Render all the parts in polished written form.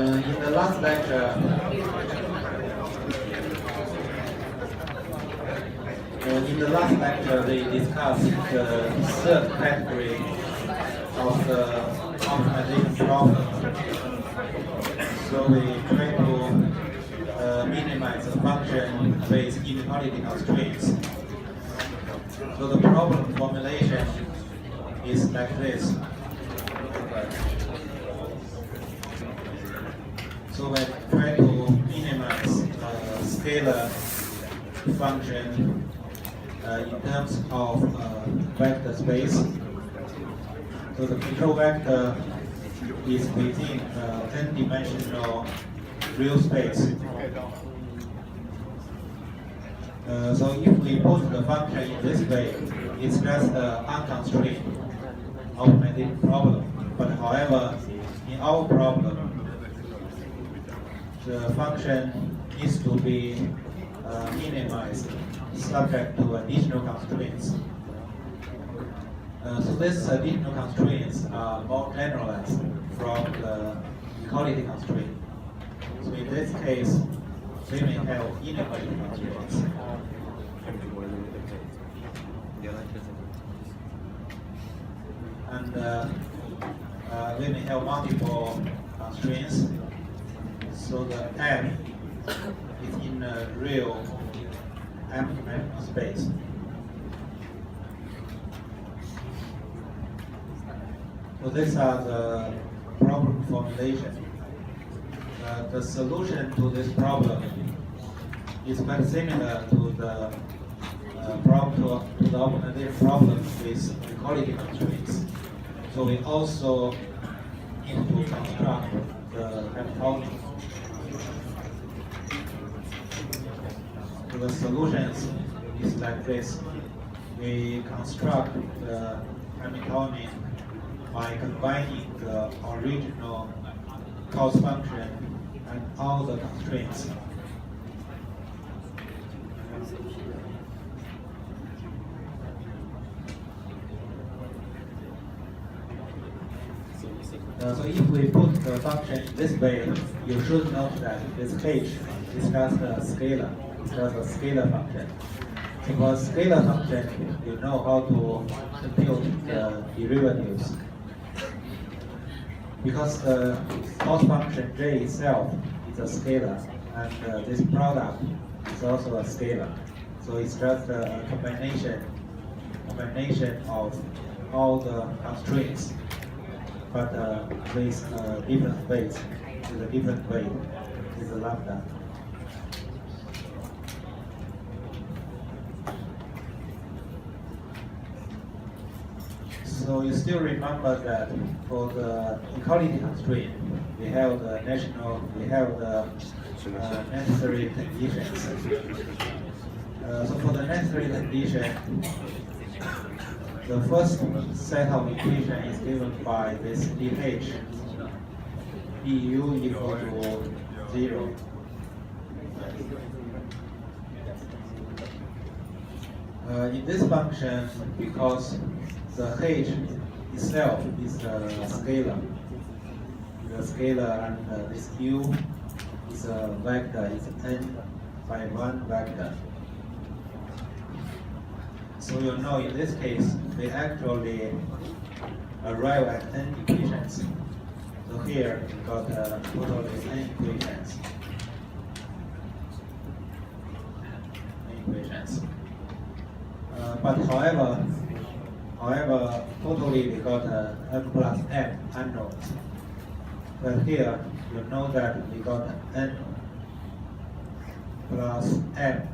In the last lecture, we discussed the third category of the optimization problem. So we try to minimize the function with inequality constraints. So the problem formulation is like this. So we try to minimize scalar function in terms of vector space. So the control vector is within n-dimensional real space. So if we put the function in this way, it's just an unconstrained optimization problem. But however, in our problem, the function needs to be minimized, subject to additional constraints. So these additional constraints are more generalized from the equality constraint. So in this case, we may have inequality constraints. And we may have multiple constraints. So the M is in a real M-dimensional space. So these are the problem formulation. The solution to this problem is quite similar to the optimization problem with equality constraints. So we also need to construct the Hamiltonian. So the solutions is like this. We construct the Hamiltonian by combining the original cos function and all the constraints. So if we put the function this way, you should note that this h is just a scalar. It's just a scalar function. Because scalar function, you know how to compute the derivatives. Because the cos function j itself is a scalar, and this product is also a scalar. So it's just a combination of all the constraints, but with different weights, with a different weight, with a lambda. So you still remember that for the equality constraint, we have the necessary conditions. So for the necessary condition, the first set of equation is given by this dh, du equal to 0. In this function, because the h itself is a scalar. And this u is a vector, it's n by 1 vector. So you know in this case, we actually arrive at n equations. So here we got totally n equations. But however, totally we got n plus m unknowns. But here, you know that we got n plus m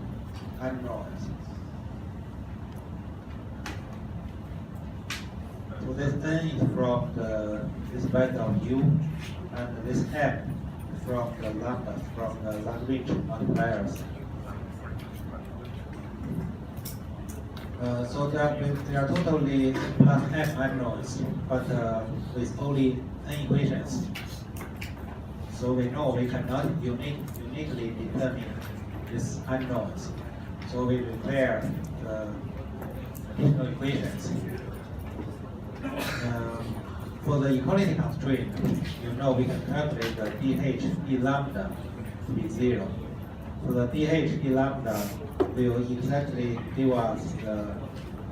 unknowns. So this n is from this vector of u, and this m from the lambda, from the Lagrange multipliers. So that there are totally plus m unknowns, but with only n equations. So we know we cannot uniquely determine these unknowns. So we declare the additional equations. For the equality constraint, you know we can calculate the dH d lambda to be 0. So the dH d lambda will exactly give us the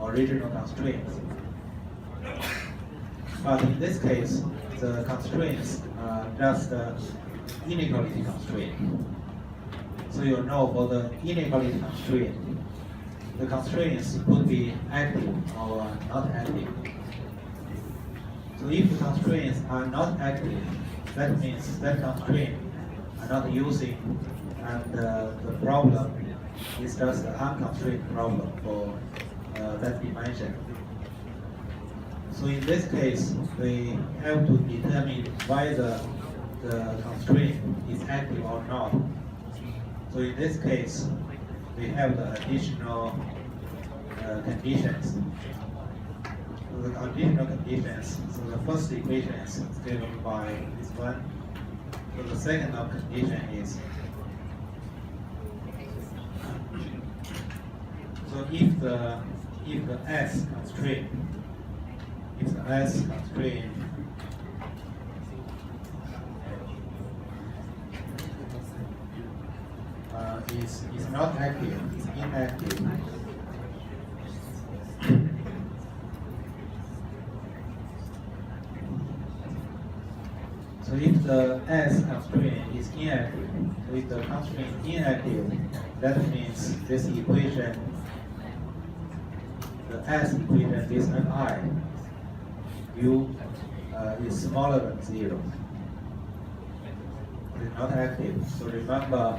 original constraints. But in this case, the constraints are just inequality constraint. So you know for the inequality constraint, the constraints could be active or not active. So if the constraints are not active, that means that constraint are not using, and the problem is just an unconstrained problem for that dimension. So in this case, we have to determine whether the constraint is active or not. So in this case, we have the additional conditions. So the additional conditions, so the first equation is given by this one. So the second condition is, so if the S constraint, if the S constraint is not active, is inactive. So if the S constraint is inactive, so if the constraint is inactive, that means this equation, the S equation, this Fi, U is smaller than 0. It's not active. So remember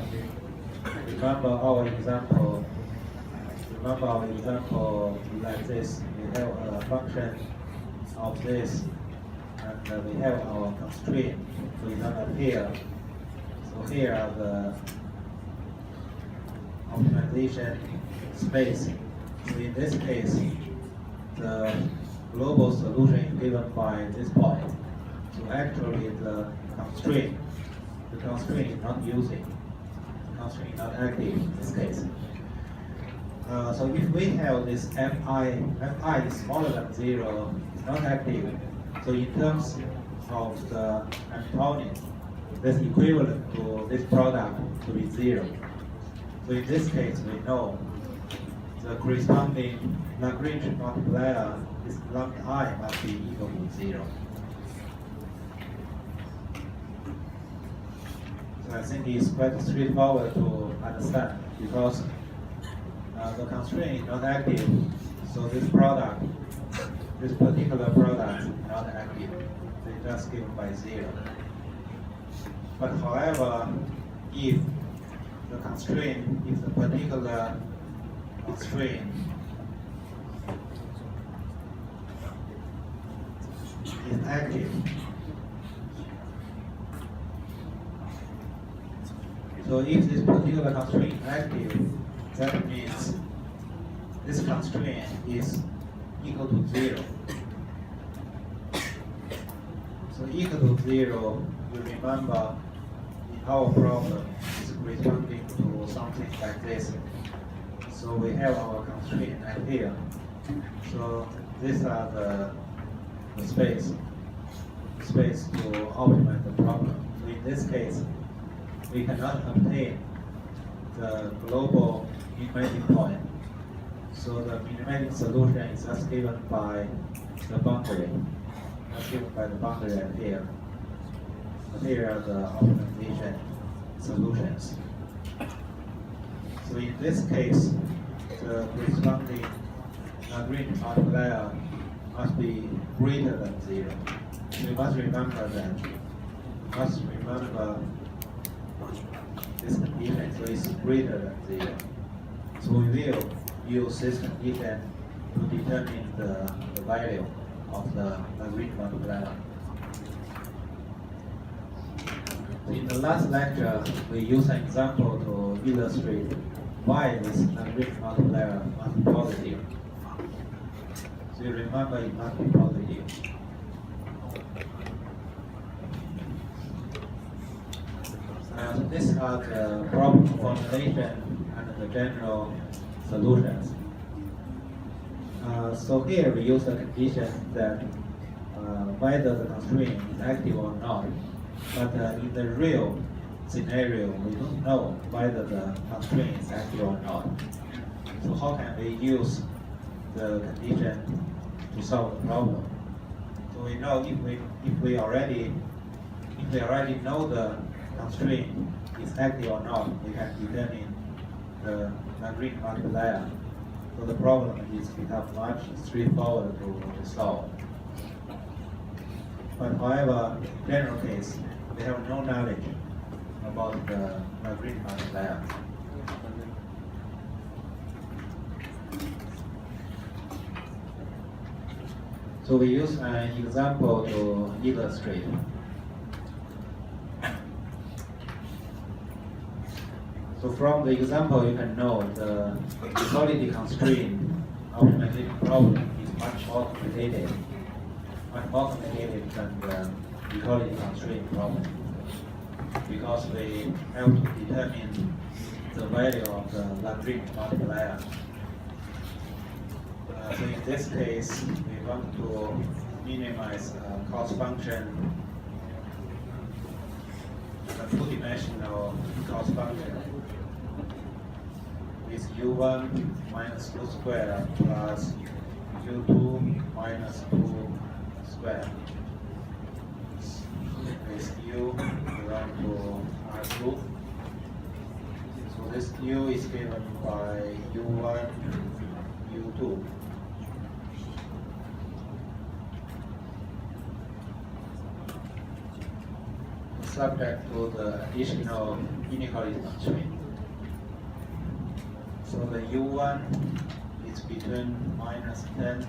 our example. Remember our example like this. We have a function of this, and we have our constraint. For example, here. So here are the optimization space. So in this case, the global solution is given by this point. So actually, the constraint is not using. The constraint is not active in this case. So if we have this Fi is smaller than 0, it's not active. So in terms of the Hamiltonian, that's equivalent to this product to be 0. So in this case, we know the corresponding Lagrange multiplier, this lambda I must be equal to 0. So I think it's quite straightforward to understand because the constraint is not active, so this particular product is not active. So it's just given by 0. But however, if the particular constraint is active, so if this particular constraint is active, that means this constraint is equal to 0. So equal to 0, you remember in our problem is corresponding to something like this. So we have our constraint right here. So these are the space to optimize the problem. So in this case, we cannot obtain the global minimum point. So the minimum solution is just given by the boundary. That's given by the boundary right here. So here are the optimization solutions. So in this case, the corresponding Lagrange multiplier must be greater than 0. So you must remember that. You must remember this condition, so it's greater than 0. So we will use this condition to determine the value of the Lagrange multiplier. In the last lecture, we used an example to illustrate why this Lagrange multiplier must be positive. So you remember it must be positive. And these are the problem formulation and the general solutions. So here we use the condition that whether the constraint is active or not. But in the real scenario, we don't know whether the constraint is active or not. So how can we use the condition to solve the problem? So we know if we already know the constraint is active or not, we can determine the Lagrange multiplier. So the problem is become much straightforward to solve. But however, in general case, we have no knowledge about the Lagrange multiplier. So we use an example to illustrate. So from the example, you can know the equality constraint optimization problem is much more complicated than the equality constraint problem, because we have to determine the value of the Lagrange multiplier. So in this case, we want to minimize cost function, a two-dimensional cost function with u1 minus 2 squared plus u2 minus 2 squared. With u belong to R2. So this u is given by u1, u2. Subject to the additional inequality constraint. So the u1 is between minus 10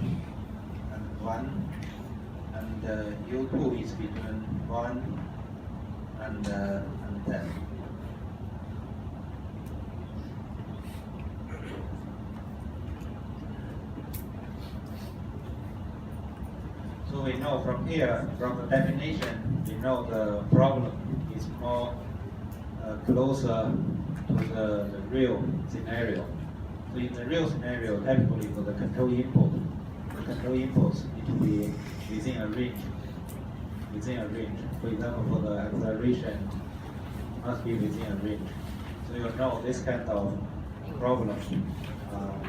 and 1, and u2 is between 1 and 10. So we know from here, from the definition, we know the problem is more closer to the real scenario. So in the real scenario, typically for the control input, the control inputs need to be within a range. For example, for the acceleration, must be within a range. So you know this kind of problem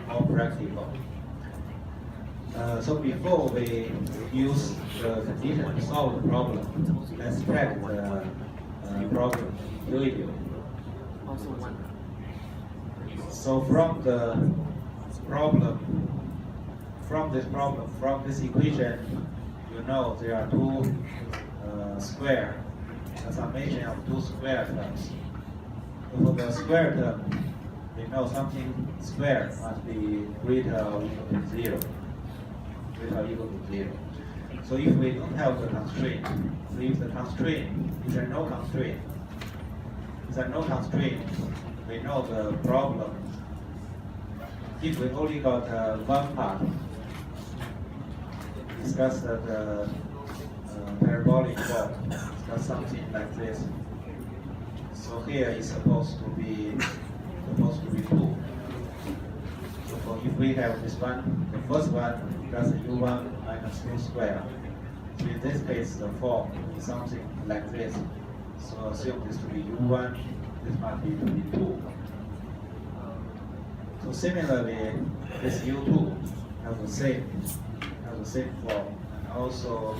more practical. So before we use the condition to solve the problem, let's check the problem individually. So from the problem, from this equation, you know there are two a summation of two square terms. So for the square term, we know something square must be greater or equal to 0. So if we don't have the constraint, so if the constraint is a no constraint, we know the problem. If we only got one part, discuss the parabolic form, discuss something like this. So here is supposed to be 2. So if we have this one, the first one that's u1 minus 2 squared. So in this case, the form is something like this. So assume this to be u1, this must be to be 2. So similarly, this u2 have the same form, and also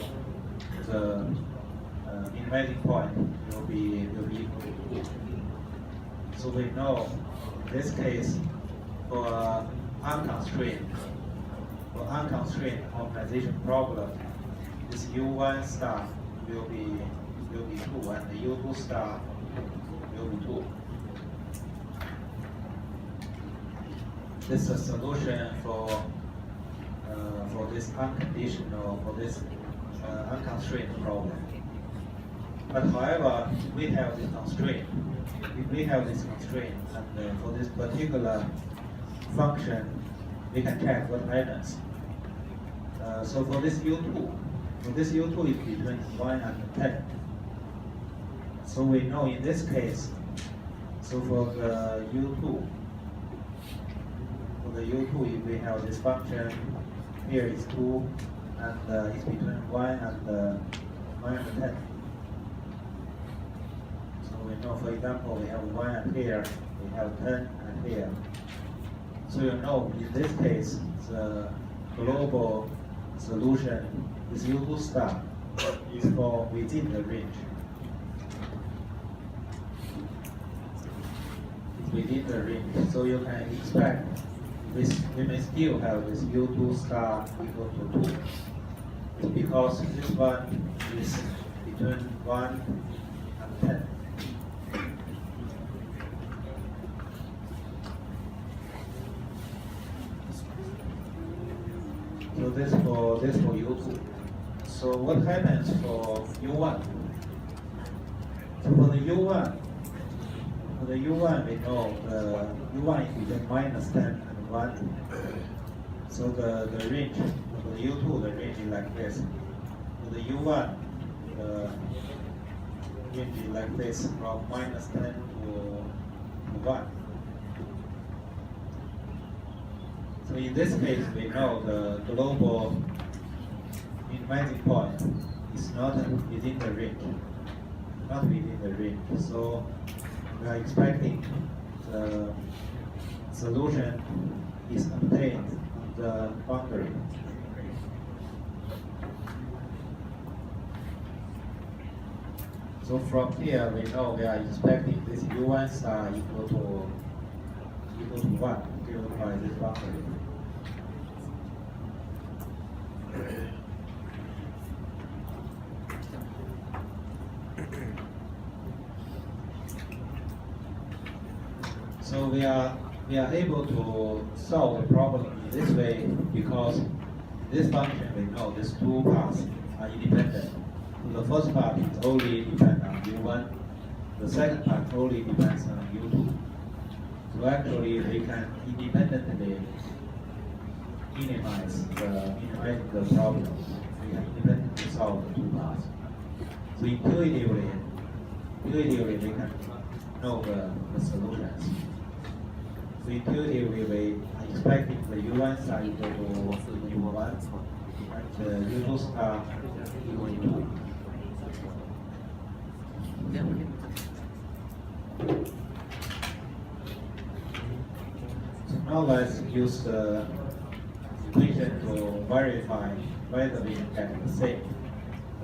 the inverting point will be equal to 2. So we know in this case, for unconstrained optimization problem, this u1 star will be 2, and the u2 star will be 2. This is a solution for this unconditional, for this unconstrained problem. But however, if we have this constraint, and for this particular function, we can check what happens. So for this u2, is between 1 and 10. So we know in this case, so for the u2, if we have this function, here is 2, and it's between 1 and 10. So we know, for example, we have 1 and here, we have 10 and here. So you know, in this case, the global solution is U2 star is for within the range. It's within the range. So you can expect this, we may still have this U2 star equal to 2. It's because this one is between 1 and 10. So this for U2. So what happens for U1? So for the U1, we know the U1 is between minus 10 and 1. So the range for the U2, the range is like this. For the U1, the range is like this, from minus 10 to 1. So in this case, we know the global minimizing point is not within the range. Not within the range. So we are expecting the solution is obtained on the boundary. So from here, we know we are expecting this U1 star equal to 1 given by this boundary. So we are able to solve the problem in this way because this function we know these two parts are independent. So the first part is only depends on U1. The second part only depends on U2. So actually we can independently minimize the problem. We can independently solve the two parts. So intuitively we can know the solutions. So intuitively we are expecting the U1 star equal to U1 and the U2 star equal to 2. So now let's use the equation to verify whether we can get the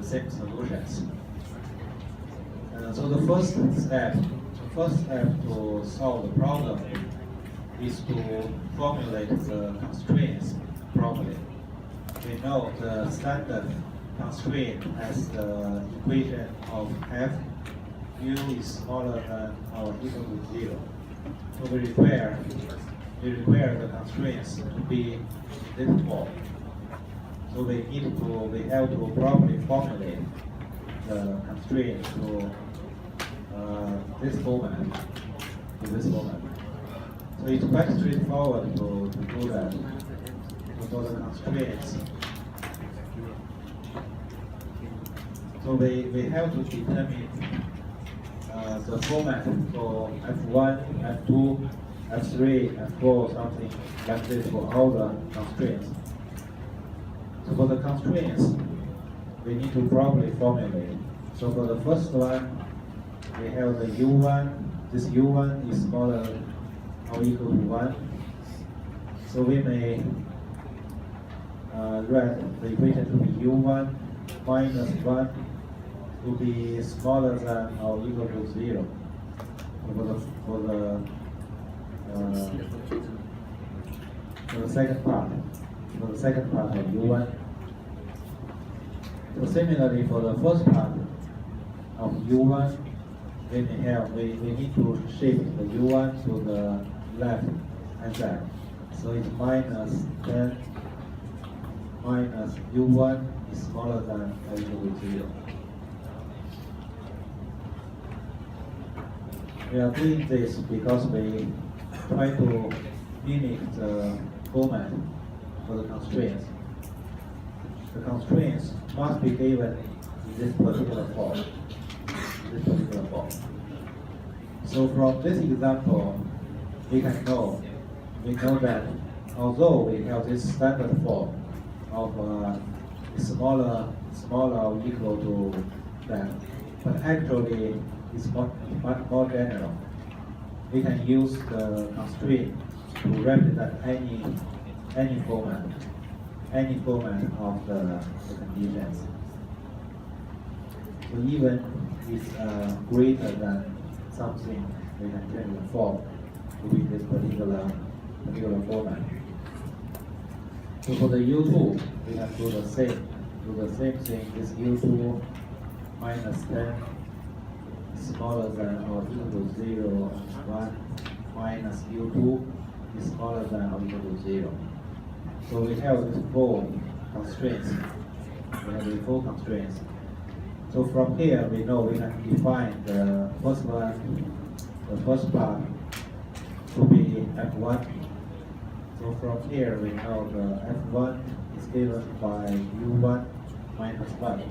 same solutions. So the first step to solve the problem is to formulate the constraints properly. We know the standard constraint has the equation of f u is smaller than or equal to 0. So we require the constraints to be in this form. So we have to properly formulate the constraint to this format. So it's quite straightforward to do that. So for the constraints, so we have to determine the format for F1, F2, F3, F4, something like this for all the constraints. So for the constraints, we need to properly formulate. So for the first one, we have the U1. This U1 is smaller or equal to 1. So we may write the equation to be U1 minus 1 to be smaller than or equal to 0 for the second part. For the second part of U1. So similarly for the first part of U1, we need to shift the U1 to the left hand side. So it's minus 10 minus U1 is smaller than or equal to 0. We are doing this because we try to mimic the format for the constraints. The constraints must be given in this particular form. So from this example, we know that although we have this standard form of is smaller or equal to that. But actually, it's much more general. We can use the constraint to represent any format of the conditions. So even it's greater than something, we can change the form to be this particular format. So for the U2, we can do the same thing. This U2 minus 10 is smaller than or equal to 0, and 1 minus U2 is smaller than or equal to 0. So we have these four constraints. We have the four constraints. So from here, we know we can define the first one, the first part to be F1. So from here, we know the F1 is given by U1 minus 1.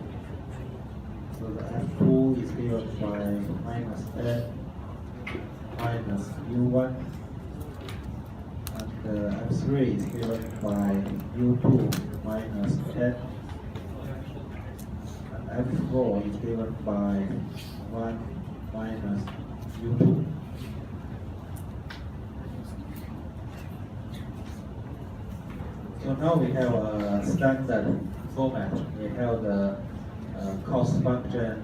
So the F2 is given by minus 10 minus U1. And the F3 is given by U2 minus 10. And F4 is given by 1 minus U2. So now we have a standard format. We have the cost function,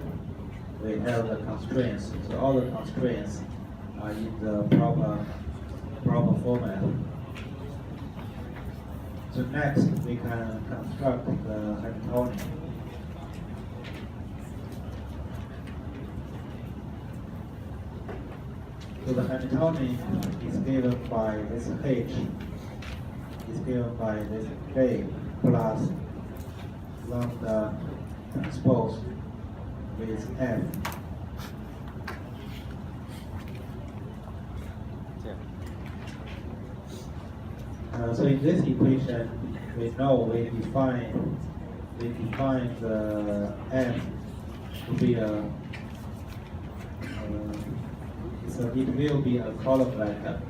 we have the constraints. So all the constraints are in the proper format. So next we can construct the Hamiltonian. So the Hamiltonian is given by this H, is given by this K plus lambda transpose with F. So in this equation, we know we define the M to be so it will be a column vector.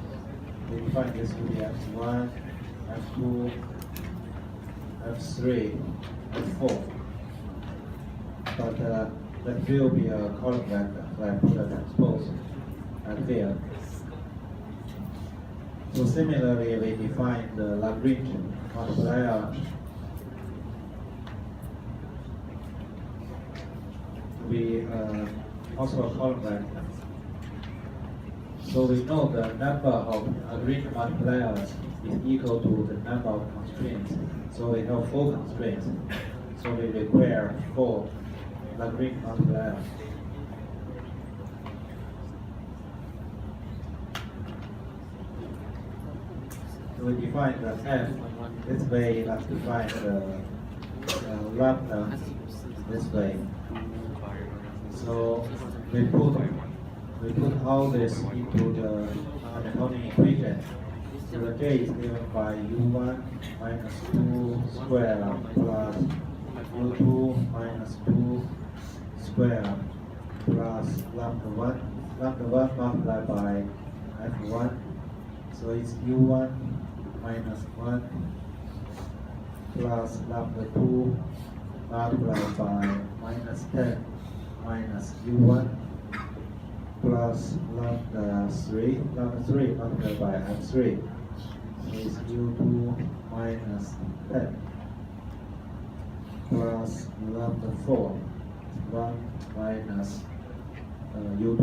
We define this to be F1, F2, F3, F4. But that will be a column vector, so I put a transpose at there. So similarly, we define the Lagrange multiplier to be also a column vector. So we know the number of Lagrange multipliers is equal to the number of constraints. So we have 4 constraints. So we require 4 Lagrange multipliers. So we define the F this way, let's define the lambda this way. So we put all this into the Hamiltonian equation. So the J is given by U1 minus 2 square plus U2 minus 2 square plus lambda 1 multiplied by F1. So it's U1 minus 1 plus lambda 2 multiplied by minus 10 minus U1 plus lambda 3 multiplied by F3 is U2 minus 10 plus lambda 4 1 minus U2.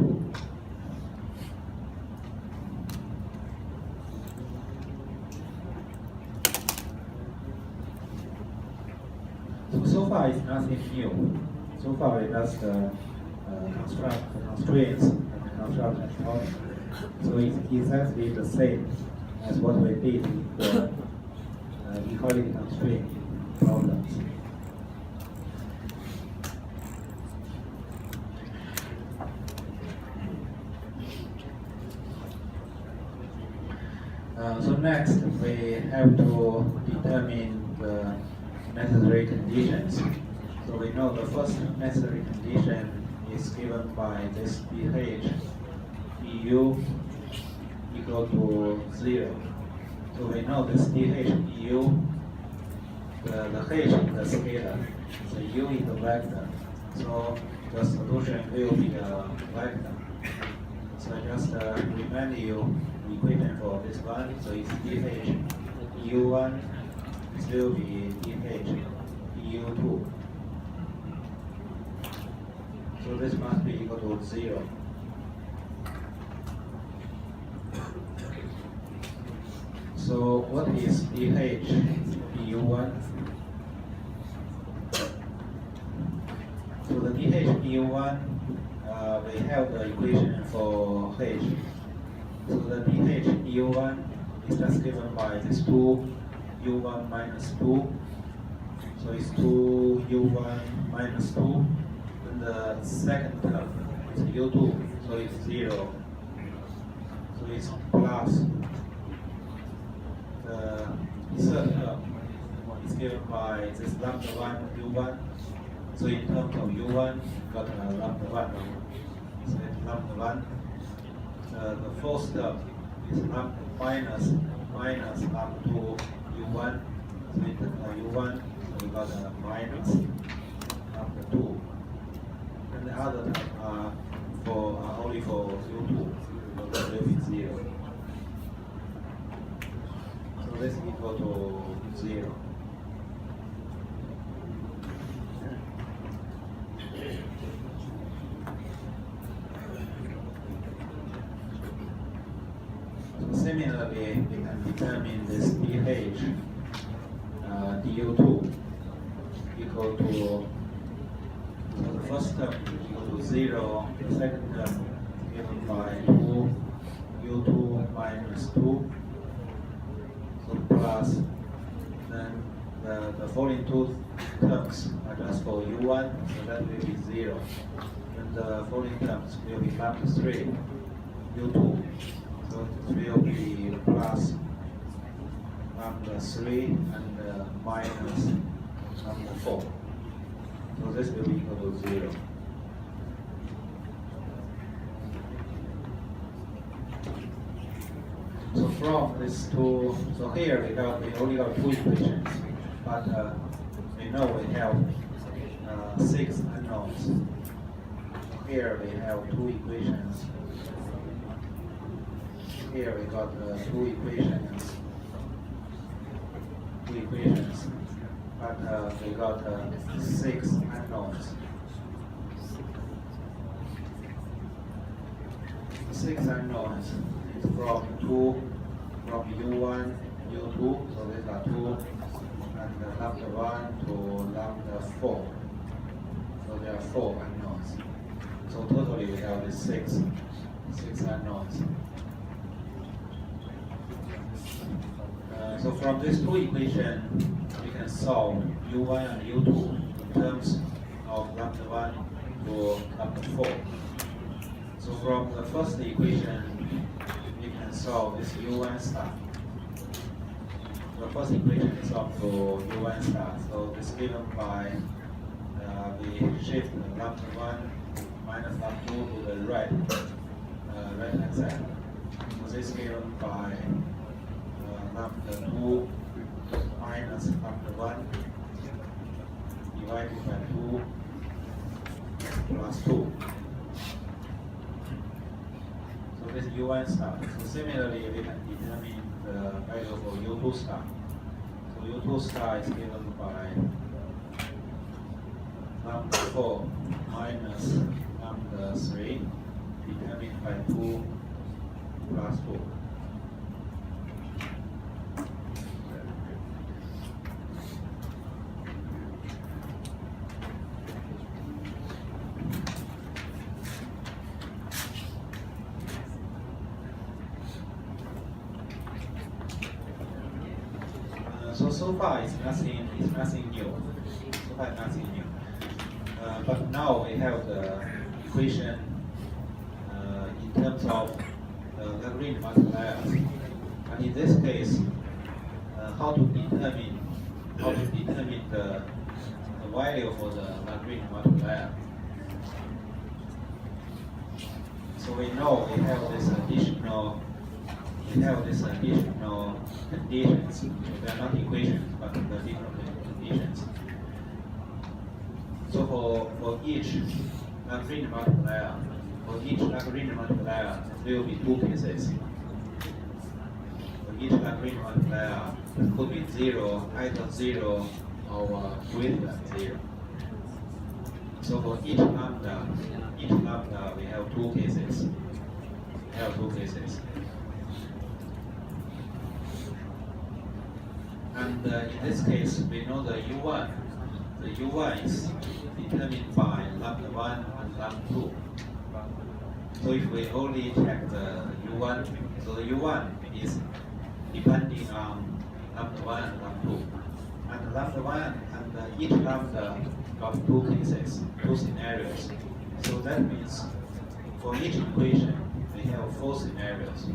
So far it's nothing new. So far we just construct the constraints and construct the Hamiltonian. So it's exactly the same as what we did for equality constraint problems. So next we have to determine the necessary conditions. So we know the first necessary condition is given by this pH EU equal to 0. So we know this pH EU the h is the scalar, the u is the vector. So the solution will be a vector. So I just remind you the equation for this one. So it's dh u1 will be dh u2. So this must be equal to 0. So what is dh du1? So the dh du1, we have the equation for h. So the dh du1 is just given by this 2 u1 minus 2. So it's 2 u1 minus 2. Then the second term is u2, so it's 0. So it's plus the third term is given by this lambda 1 u1. So in terms of u1, got lambda 1. So it's lambda 1. The fourth term is lambda minus lambda 2 u1. So it's u1, so we got a minus lambda 2. And the other term are only for u2, so that will be 0. So this is equal to 0. So similarly, we can determine this dh du2 equal to, so the first term is equal to 0, the second term is given by 2 u2 minus 2. So plus, then the following two terms are just for u1, so that will be 0. And the following terms will be lambda 3 u2, so it will be plus lambda 3 and minus lambda 4. So this will be equal to 0. So from these two, so here we only got two equations, but we know we have 6 unknowns. So here we have two equations. Here we got two equations, but we got 6 unknowns. 6 unknowns is from u1, u2, so these are 2, and lambda 1 to lambda 4. So there are 4 unknowns. So totally we have these 6 unknowns. So from these two equations, we can solve u1 and u2 in terms of lambda 1 to lambda 4. So from the first equation, we can solve this u1 star. The first equation is solved for u1 star. So this given by we shift lambda 1 minus lambda 2 to the right hand side. So this given by lambda 2 minus lambda 1 divided by 2 plus 2. So this is u1 star. So similarly, we can determine the value for u2 star. So u2 star is given by lambda 4 minus lambda 3 determined by 2 plus 2. So far it's nothing new. So far nothing new. But now we have the equation in terms of Lagrange multipliers. And in this case, how to determine the value for the Lagrange multiplier. So we know we have this additional conditions. They are not equations, but the different conditions. conditions. So for each Lagrange multiplier, there will be two cases. For each Lagrange multiplier, it could be zero, either 0 or greater than 0. So for each lambda, we have two cases. And in this case, we know the U1. The U1 is determined by lambda 1 and lambda 2. So if we only check the U1, so the U1 is depending on lambda 1 and lambda 2. And lambda 1 and each lambda got two cases, two scenarios. So that means for each equation, we have four scenarios.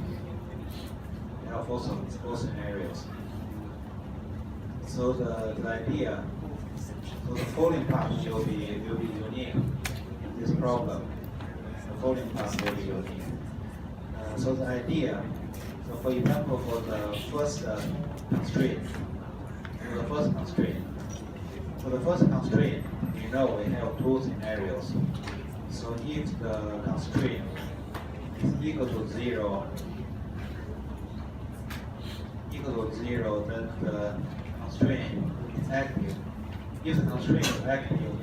So the idea, so the following part will be unique in this problem. The following part will be unique. So the idea, so for example, for the first constraint, we know we have two scenarios. So if the constraint is equal to 0, then the constraint is active. If the constraint is active,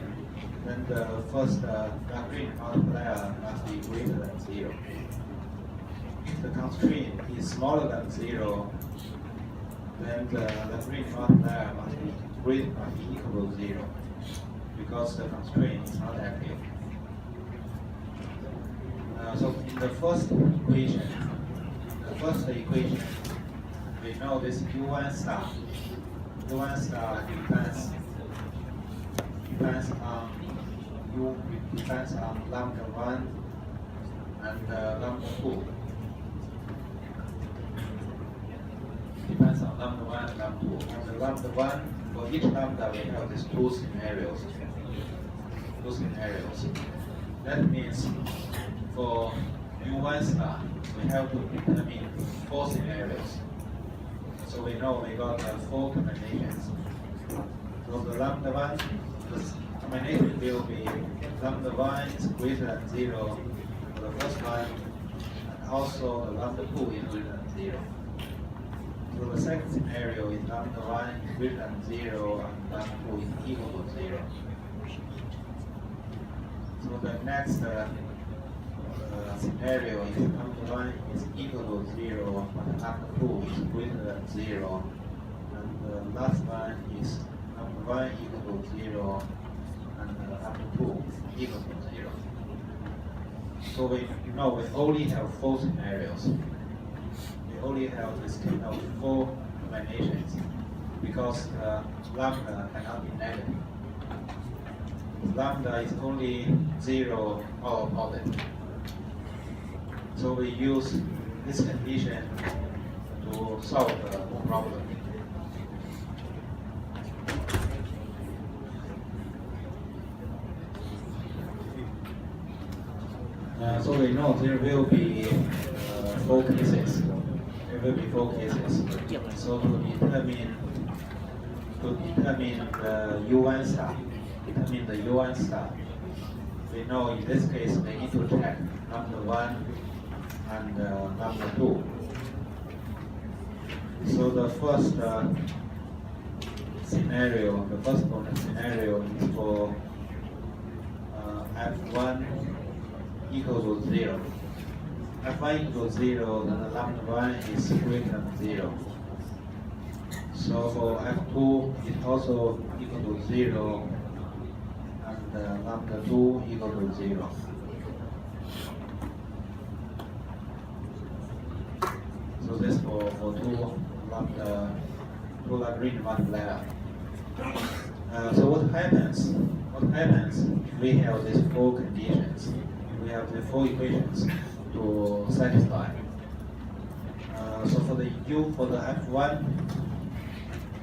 then the first Lagrange multiplier must be greater than 0. If the constraint is smaller than 0, then the Lagrange multiplier must be equal to 0, because the constraint is not active. So in the first equation, we know this U1 star. U1 star depends on lambda 1 and lambda 2. Depends on lambda 1 and lambda 2. And the lambda 1, for each lambda, we have these two scenarios. That means for U1 star, we have to determine four scenarios. So we know we got four combinations. So the lambda 1, the combination will be lambda 1 is greater than 0 for the first one, and also the lambda 2 is greater than 0. So the second scenario is lambda 1 is greater than 0 and lambda 2 is equal to 0. So the next scenario is lambda 1 is equal to 0, but lambda 2 is greater than 0. And the last one is lambda 1 equal to 0 and lambda 2 equal to 0. So we only have four scenarios. We only have this kind of four combinations because lambda cannot be negative. Lambda is only 0 or positive. So we use this condition to solve the problem. So we know there will be four cases. So to determine the U1 star, we know in this case we need to check lambda 1 and lambda 2. So the first scenario, the first scenario is for f1 equal to 0. f1 equals 0, then the lambda 1 is greater than 0. So for f2, it's also equal to 0, and lambda 2 equal to 0. So this for two Lagrange multiplier. So what happens if we have these four conditions? We have the four equations to satisfy. So for the f1,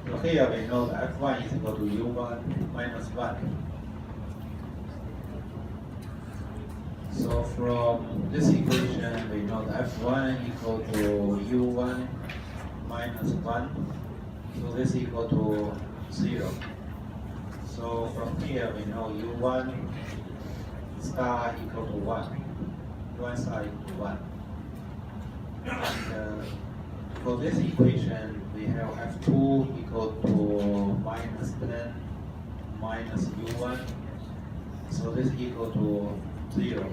so here we know that f1 is equal to u1 minus 1. So from this equation, we know that f1 equal to u1 minus 1. So this equal to 0. So from here we know U1 star equal to 1. U1 star equal to 1. And for this equation, we have F2 equal to minus 10 minus U1. So this equal to 0.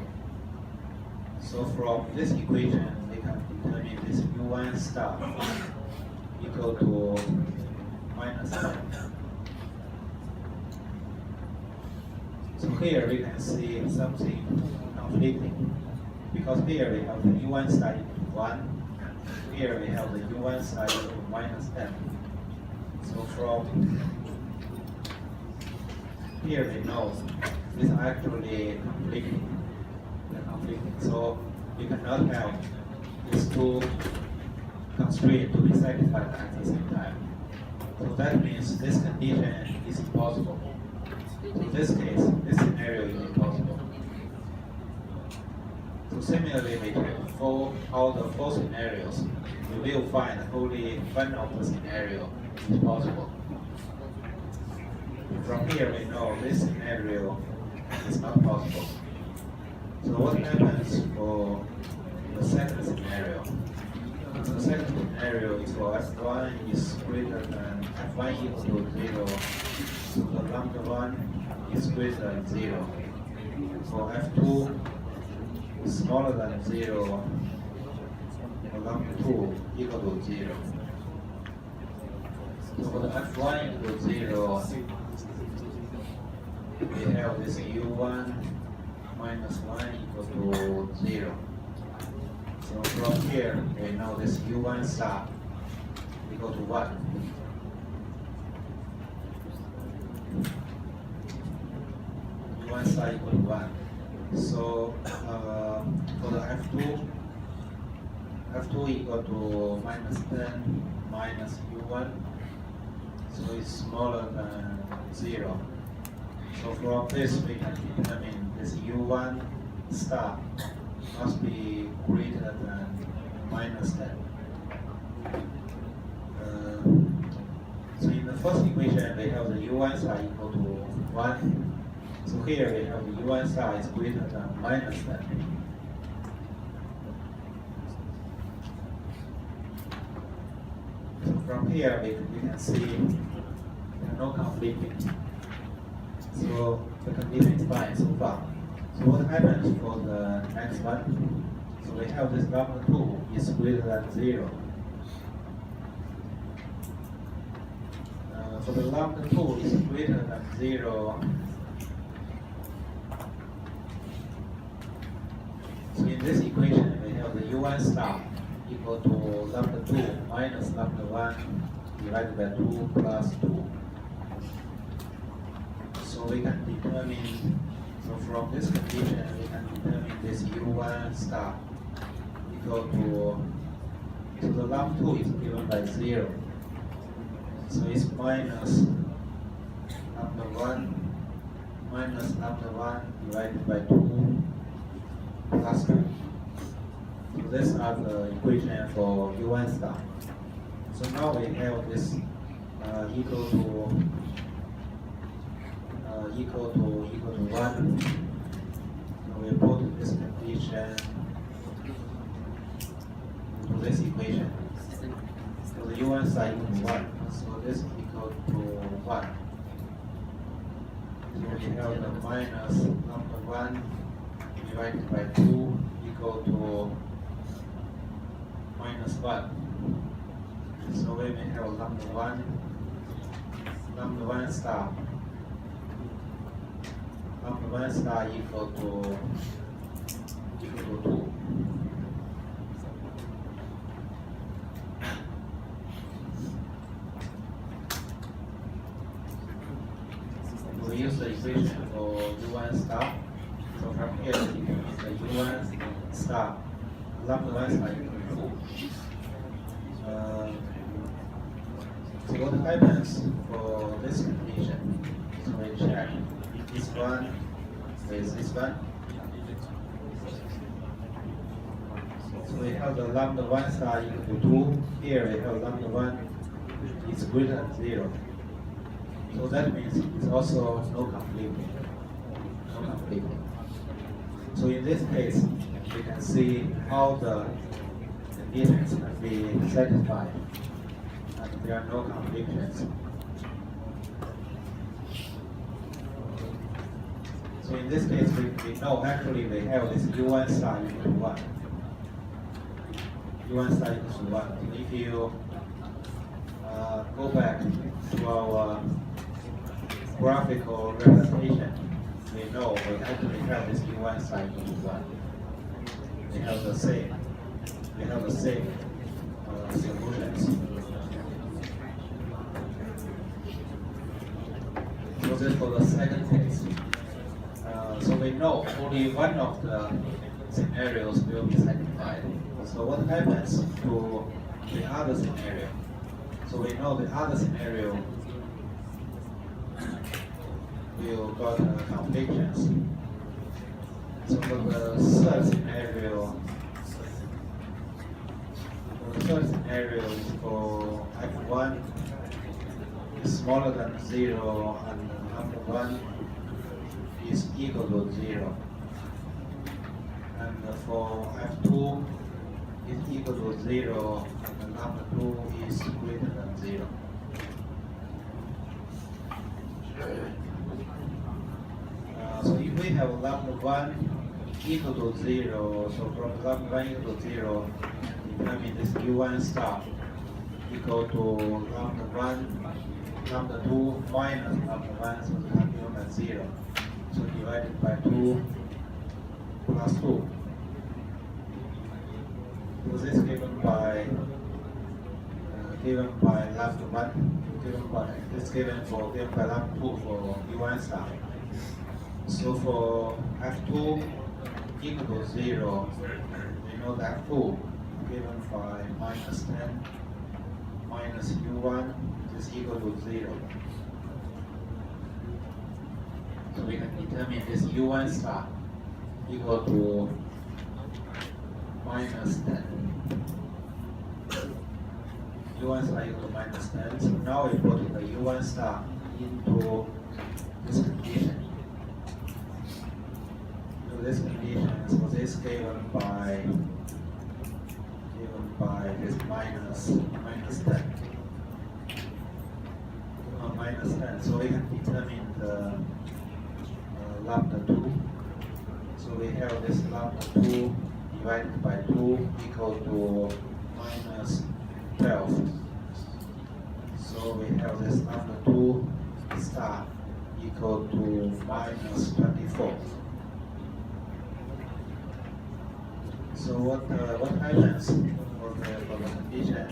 So from this equation, we can determine this U1 star equal to minus 10. So here we can see something conflicting, because here we have the U1 star equal to 1, here we have the U1 star equal to minus 10. So from here we know this is actually conflicting. So we cannot have these two constraints to be satisfied at the same time. So that means this condition is impossible. So in this case, this scenario is impossible. So similarly, we can for all the four scenarios, we will find only one of the scenario is possible. From here, we know this scenario is not possible. So what happens for the second scenario? The second scenario is for f1 is greater than f1 equal to 0. So the lambda 1 is greater than 0. For f2 is smaller than 0. For lambda 2 equal to 0. So for the f1 equal to 0, we have this u1 minus 1 equal to 0. So from here, we know this u1 star equal to 1. U1 star equal to 1. So for the f2 equal to minus 10 minus u1. So it's smaller than 0. So from this, we can determine this u1 star must be greater than minus 10. So in the first equation, we have the u1 star equal to 1. So here we have the u1 star is greater than minus 10. So from here, we can see there are no conflicting. So the condition is fine so far. So what happens for the next one? So we have this lambda 2 is greater than 0. So the lambda 2 is greater than 0. So in this equation, we have the u1 star equal to lambda 2 minus lambda 1 divided by 2 plus 2. So we can determine, so from this condition, we can determine this u1 star equal to, so the lambda 2 is given by 0. So it's minus lambda 1 minus lambda 1 divided by 2 plus 2. So these are the equation for u1 star. So now we have this equal to 1. So we put this condition to this equation. So the u1 star equal to 1. So this equal to 1. So we have the minus lambda 1 divided by 2 equal to minus 1. So we may have lambda 1 star. Lambda 1 star equal to 2. We use the equation for u1 star. So from here, we can use the u1 star. Lambda 1 star equal to 2. So what happens for this condition? So we check this one with this one. So we have the lambda 1 star equal to 2. Here we have lambda 1 is greater than 0. So that means it's also no conflicting. No conflicting. So in this case, we can see how the conditions can be satisfied and there are no conflictions. So in this case, we know actually we have this U1 star equal to 1. U1 star equals to 1. So if you go back to our graphical representation, we know we actually have this U1 star equal to 1. We have the same. We have the same solutions. So this for the second case. So we know only one of the scenarios will be satisfied. So what happens to the other scenario? So we know the other scenario will got conflictions. So for the third scenario, is for f1 is smaller than 0 and number 1 is equal to 0. And for f2 is equal to 0 and number 2 is greater than 0. So if we have lambda 1 equal to 0, so from lambda 1 equal to 0, determine this U1 star equal to lambda 1, lambda 2 minus lambda 1, so the continuum at 0. So divided by 2 plus 2. So this given by lambda 1, given by lambda 2 for U1 star. So for f2 equal to 0, we know that f2 given by minus 10 minus u1 is equal to 0. So we can determine this u1 star equal to minus 10. u1 star equal to minus 10. So now we put the u1 star into this condition. So this condition, so this given by this minus 10. Minus 10. So we can determine the lambda 2. So we have this lambda 2 divided by 2 equal to minus 12. So we have this lambda 2 star equal to minus 24. So what happens for the condition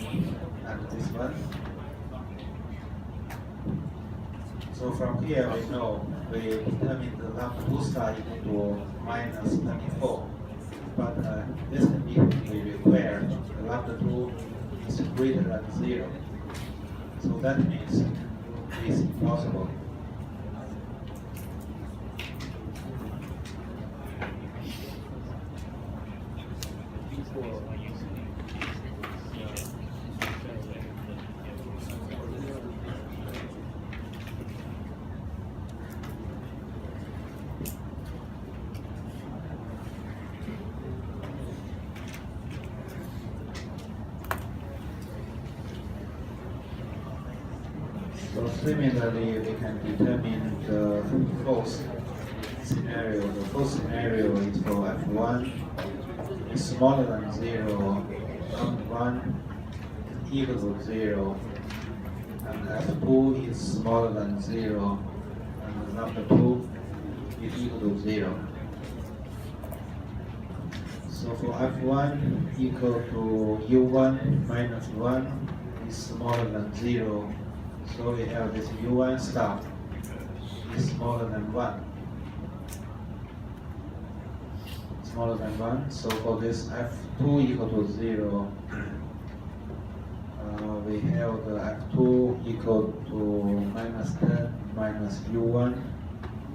and this one? So from here we know we determine the lambda 2 star equal to minus 24. But this condition we require the lambda 2 is greater than 0. So that means it is impossible. So similarly, we can determine the fourth scenario. The fourth scenario is for f1 is smaller than 0, lambda 1 is equal to 0, and f2 is smaller than 0, and lambda 2 is equal to 0. So for f1 equal to u1 minus 1 is smaller than 0. So we have this u1 star is smaller than 1. Smaller than 1. So for this f2 equal to 0, we have the f2 equal to minus 10 minus u1.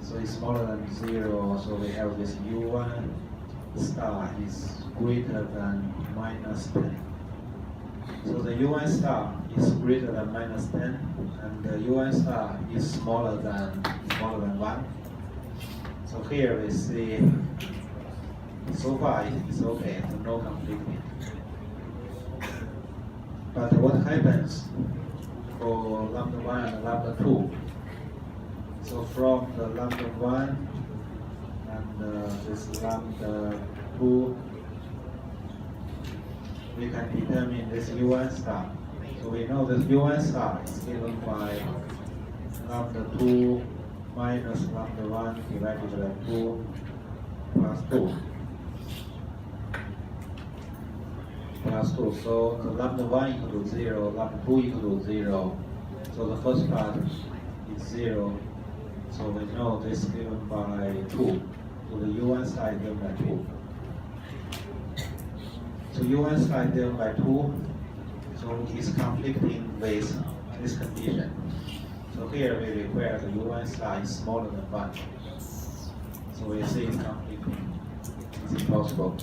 So it's smaller than 0. So we have this u1 star is greater than minus 10. So the u1 star is greater than -10, and the UN star is smaller than 1. So here we see, so far it's okay, so no conflict. But what happens for lambda 1 and lambda 2? So from the lambda 1 and this lambda 2, we can determine this UN star. So we know this UN star is given by lambda 2 minus lambda 1 divided by 2 plus 2. Plus 2. So the lambda 1 equal to 0, lambda 2 equal to 0. So the first part is 0. So we know this is given by 2. So the UN star is given by 2. So UN star is given by 2. So it's conflicting with this condition. So here we require the UN star is smaller than 1. So we see it's conflicting. It's impossible.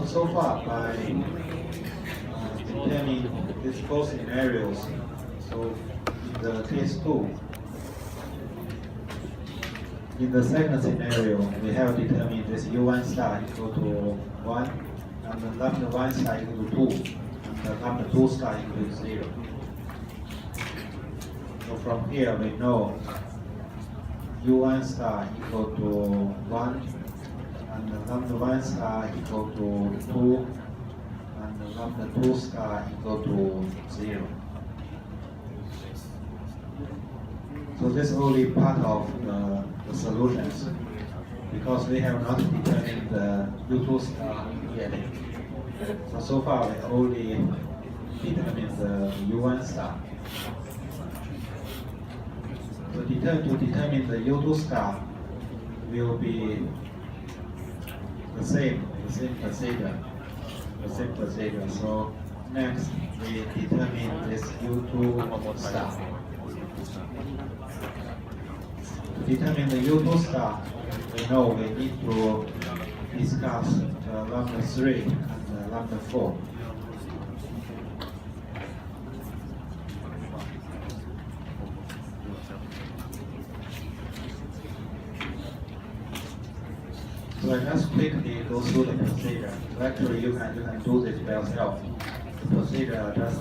So far, by determining these 4 scenarios, so in the case 2, in the second scenario, we have determined this U1 star equal to 1, and the lambda 1 star equal to 2, and the lambda 2 star equal to 0. So from here, we know U1 star equal to 1, and the lambda 1 star equal to 2, and the lambda 2 star equal to 0. So this is only part of the solutions, because we have not determined the U2 star yet. So far we only determined the U1 star. So to determine the U2 star will be the same procedure. So next we determine this U2 star. To determine the U2 star, we know we need to discuss the lambda 3 and the lambda 4. So I just quickly go through the procedure. So actually you can do this by yourself. The procedure are just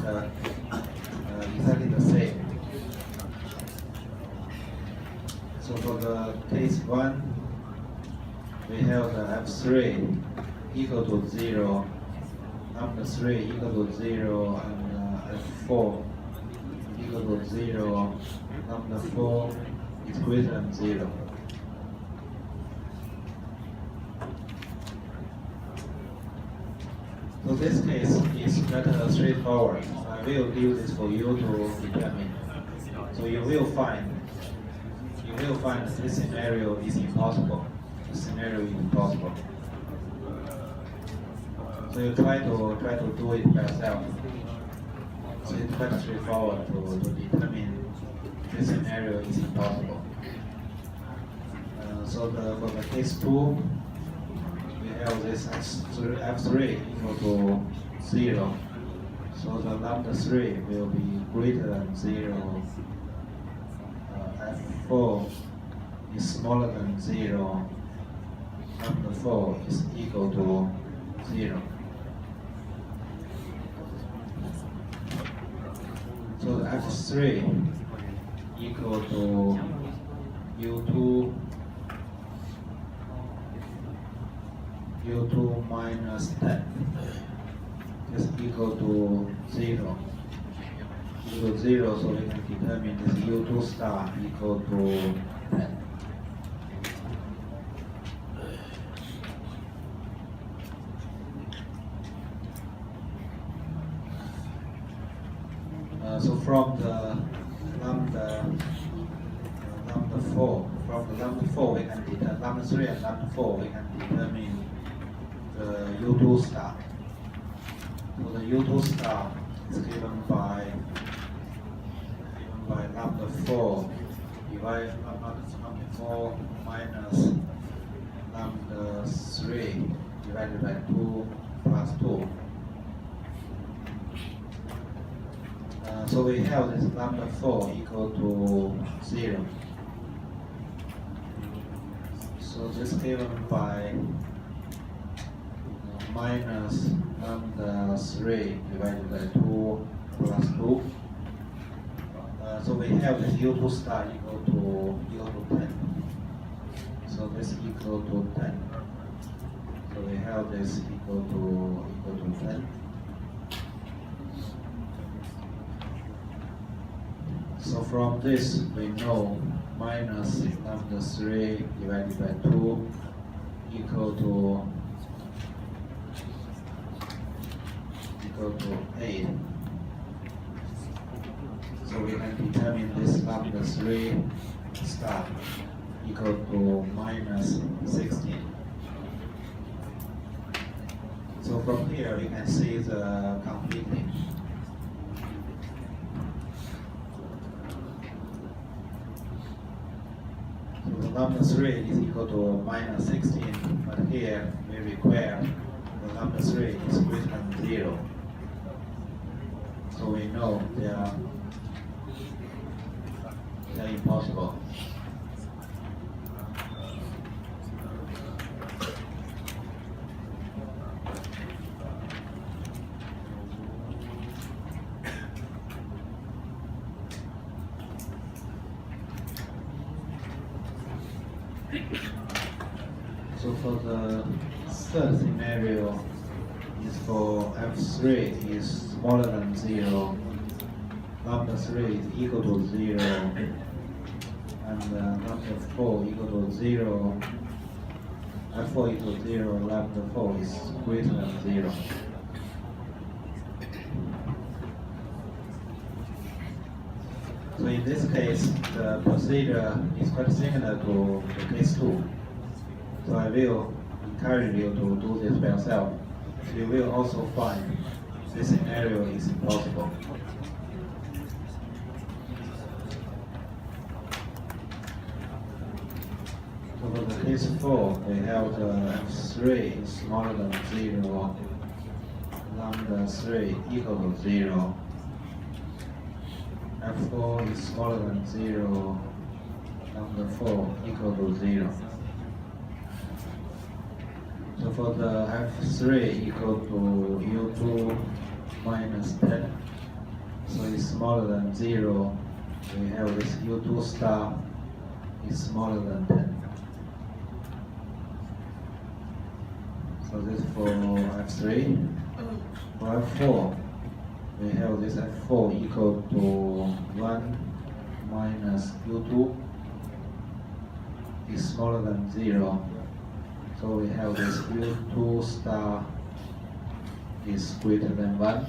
exactly the same. So for the case 1, we have the F3 equal to 0, lambda 3 equal to 0, and F4 equal to 0, lambda 4 is greater than 0. So this case is rather straightforward. I will leave this for you to determine. So you will find that this scenario is impossible. This scenario is impossible. So you try to do it by yourself. So it's quite straightforward to determine this scenario is impossible. So for the case 2, we have this F3 equal to 0. So the lambda 3 will be greater than 0. F4 is smaller than 0. Lambda 4 is equal to 0. So the F3 equal to U2 minus 10 is equal to 0. Equal to 0, so we can determine this U2 star equal to 10. So from the lambda lambda 4 we can determine lambda 3 and lambda 4 we can determine the U2 star. So the U2 star is given by lambda 4 divided by lambda 4 minus lambda 3 divided by 2 plus 2. So we have this lambda 4 equal to 0. So this given by minus lambda 3 divided by 2 plus 2. So we have this U2 star equal to 10. So this equal to 10. So we have this equal to 10. So from this we know minus lambda 3 divided by 2 equal to 8. So we can determine this lambda 3 star equal to minus 16. So from here we can see the completing. So the lambda 3 is equal to minus 16, but here we require the lambda 3 is greater than 0. So we know they are impossible. So for the third scenario is for f3 is smaller than 0, lambda 3 is equal to 0, and lambda 4 equal to 0, f4 equal to 0, lambda 4 is greater than 0. So in this case, the procedure is quite similar to the case 2. So I will encourage you to do this by yourself. You will also find this scenario is impossible. So for the case 4, we have the f3 is smaller than 0, lambda 3 equal to 0, f4 is smaller than 0, lambda 4 equal to 0. So for the f3 equal to U2 minus 10, so it's smaller than 0, we have this U2 star is smaller than 10. So this for f3. For f4, we have this f4 equal to 1 minus U2 is smaller than 0. So we have this U2 star is greater than 1.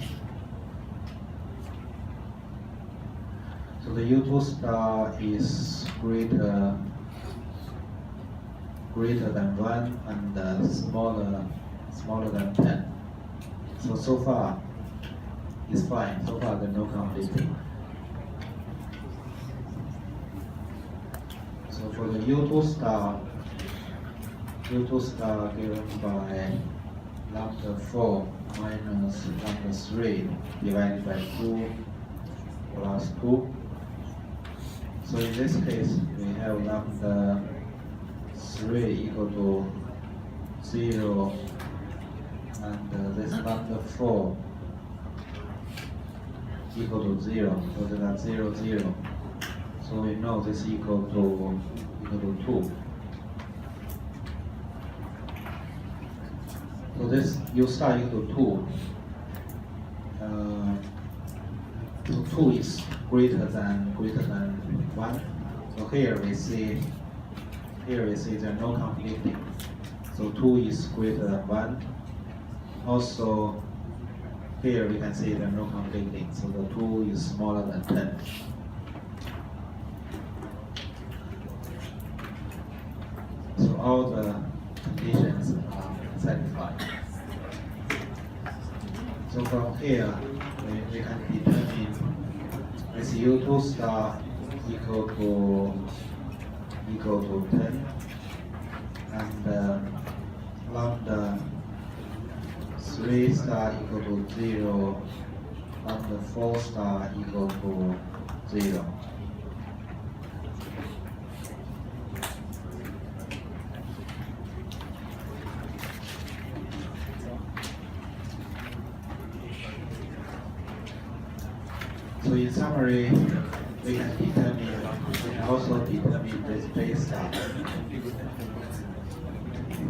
So the U2 star is greater than 1 and smaller than 10. So far it's fine. So far there's no conflicting. So for the U2 star given by lambda 4 minus lambda 3 divided by 2 plus 2. So in this case, we have lambda 3 equal to 0, and this lambda 4 equal to 0. So they are 0, 0. So we know this equal to 2. So this U star equal to 2. So 2 is greater than 1. So here we see there are no conflicting. So 2 is greater than 1. Also here we can see there are no conflicting. So the 2 is smaller than 10. all the conditions are satisfied. So from here, we can determine this U2 star equal to 10, and lambda 3 star equal to 0, lambda 4 star equal to 0. So in summary, we can also determine this base star.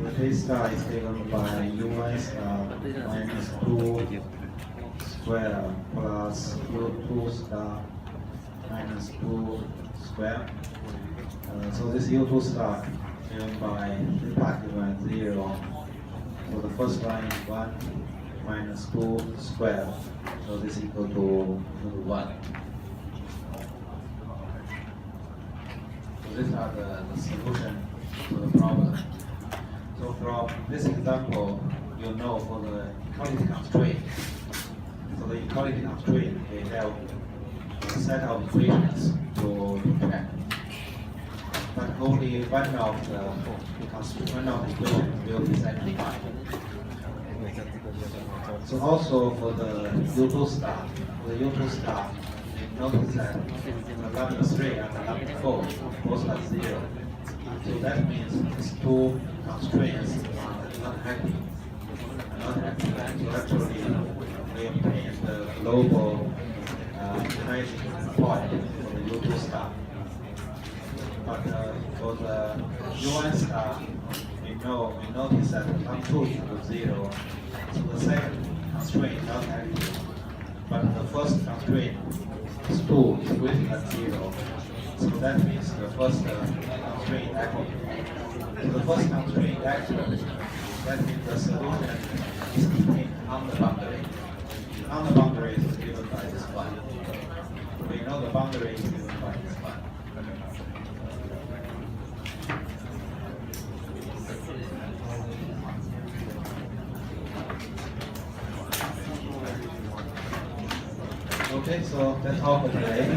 The base star is given by U1 star minus 2 square plus U2 star minus 2 square. So this U2 star given by this part given 0. So the first line is 1 minus 2 square. So this equal to 1. So these are the solution to the problem. So from this example, you know for the equality constraint. So the equality constraint, we have a set of equations to check. But only one of the equations will be satisfied. So also for the U2 star, you notice that the lambda 3 and the lambda 4 both are 0. So that means these two constraints are not active. So actually, we obtain the global unizing point for the U2 star. But for the U1 star, we notice that lambda 2 equals 0. So the second constraint is not active. But the first constraint is 2 is greater than 0. So that means the first constraint active. So the first constraint active, that means the solution is contained on the boundary. On the boundary is given by this one. We know the boundary is given by this one. Okay, so that's all for today.